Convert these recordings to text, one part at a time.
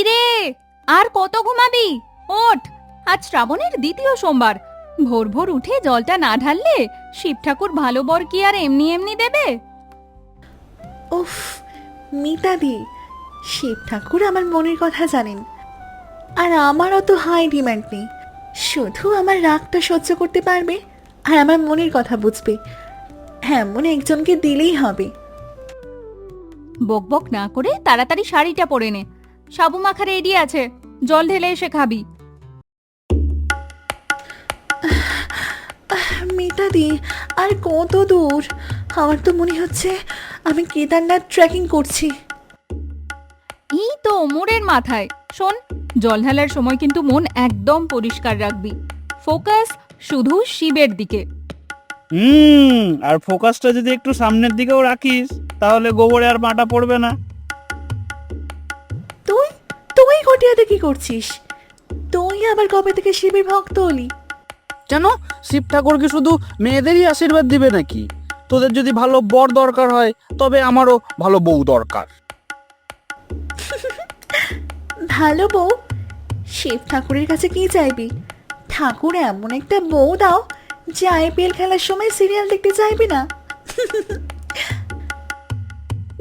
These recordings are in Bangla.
কিরে, আর কত ঘুমাবি? ওঠ, আজ শ্রাবণের দ্বিতীয় সোমবার। ভোর ভোর উঠে জলটা না ঢাললে শিব ঠাকুর ভালো বর কি আর এমনি এমনি দেবে? উফ, মিতাদি, শিব ঠাকুর আমার মনের কথা জানেন, আর আমার অত হাই ডিমান্ড নেই। শুধু আমার রাগটা সহ্য করতে পারবে আর আমার মনের কথা বুঝবে, এমন একজনকে দিলেই হবে। বকবক না করে তাড়াতাড়ি শাড়িটা পরে নে। সাবু মাখা রেডি আছে, জল ঢেলে এসে খাবি। মিতাদি, আর কত দূর? আমার তো মনে হচ্ছে আমি কেদারনাথ ট্রেকিং করছি। এই তো মোড়ের মাথায়। শোন, জল ঢালার সময় কিন্তু মন একদম পরিষ্কার রাখবি। ফোকাস শুধু শিবের দিকে। আর ফোকাসটা যদি একটু সামনের দিকেও রাখিস, তাহলে গোবরে আর মাটা পড়বে না। তুই তুই ঘটিয়াতে কি করছিস? তুই আবার কবে থেকে শিবের ভক্ত হলি? কেন, শিব ঠাকুর কি শুধু মেয়েদেরই আশীর্বাদ দিবে নাকি? তোদের যদি ভালো বর দরকার হয়, তবে আমারও ভালো বউ দরকার। ভালো বউ? শিব ঠাকুরের কাছে কি চাইবি? ঠাকুর এমন একটা বউ দাও যে আইপিএল খেলার সময় সিরিয়াল দেখতে চাইবি না।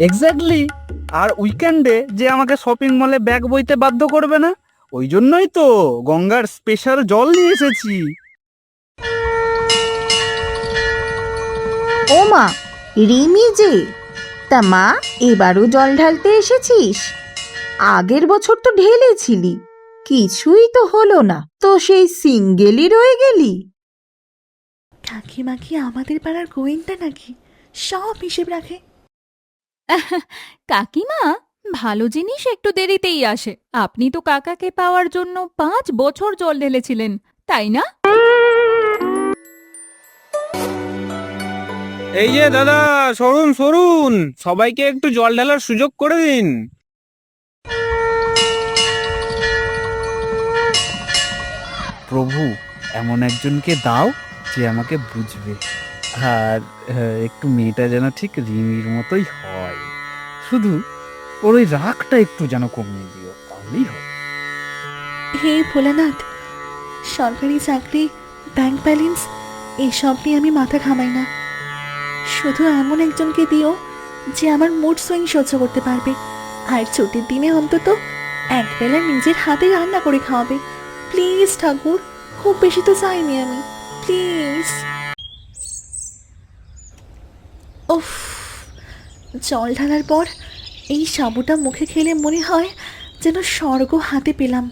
এক্স্যাক্টলি। আর উইকেন্ডে যে আমাকে শপিং মলে ব্যাগ বইতে বাধ্য করবে না, ওই জন্যই তো গঙ্গার স্পেশাল জল নিয়ে এসেছি। ও মা, রিমি যে, তা মা এবারও জল ঢালতে এসেছিস? আগের বছর তো ঢেলেছিলি, কিছুই তো হলো না, তো সেই সিঙ্গেলই রয়ে গেলি। কাকিমা কি আমাদের পাড়ার গোয়েন্দা নাকি? সব হিসেব রাখে। কাকিমা ভালো জিনিস একটু দেরিতেই আসে। আপনি তো কাকাকে পাওয়ার জন্য 5 বছর জল ঢেলেছিলেন, তাই না? এই যে দাদা, সরুন সরুন, সবাইকে একটু জল ঢালার সুযোগ করে দিন। প্রভু, এমন একজনকে দাও যে আমাকে বুঝবে, আর একটু মেয়েটা যেন ঠিক রিমির মতোই হয়। শুধু ওর ওই রাগটা একটু যেন কমিয়ে দিও, তাহলেই হবে। হে ভোলানাথ, সরকারি চাকরি, ব্যাংক ব্যালেন্স এসব নিয়ে আমি মাথা ঘামাই না। শুধু এমন একজনকে দিও যে আমার মুড সুইং সহ্য করতে পারবে, আর ছুটির দিনে অন্তত একবেলা নিজের হাতে রান্না করে খাওয়াবে। প্লিজ ঠাকুর, খুব বেশি তো চাইনি আমি, প্লিজ। উফ, জল ঢালার পর এই সাবুটা মুখে খেলে মনে হয় যেন স্বর্গ হাতে পেলাম।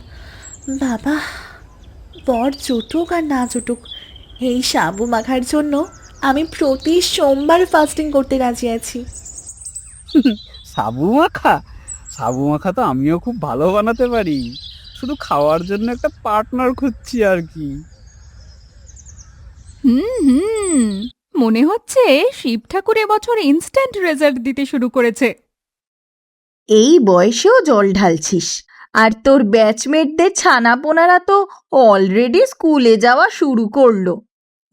বাবা, বর জুটুক আর না জুটুক, এই সাবু মাখার জন্য আমি প্রতি সোমবার ফাস্টিং করতে রাজি আছি। সাবু মাখা? সাবু মাখা তো আমিও খুব ভালো বানাতে পারি, শুধু খাওয়ার জন্য একটা পার্টনার খুঁজছি আর কি। হুম, মনে হচ্ছে শিব ঠাকুর এবছর ইনস্ট্যান্ট রেজাল্ট দিতে শুরু করেছে। এই বয়সেও জল ঢালছিস, আর তোর ব্যাচমেটদের ছানাপোনারা তো অলরেডি স্কুলে যাওয়া শুরু করলো।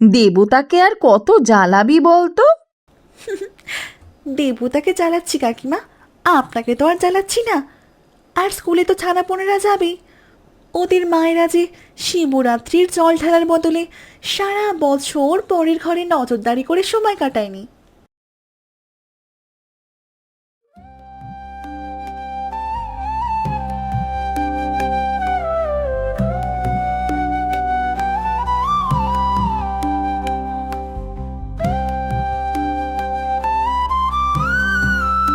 দেবতাকে আর কত জ্বালাবি বলতো? দেবতাকে জ্বালাচ্ছি কাকিমা, আপনাকে তো আর জ্বালাচ্ছি না। আর স্কুলে তো ছানাপোনারা যাবে, ওদের মায়েরা যে শিবরাত্রির জল ঢালার বদলে সারা বছর পরের ঘরে নজরদারি করে সময় কাটায়নি।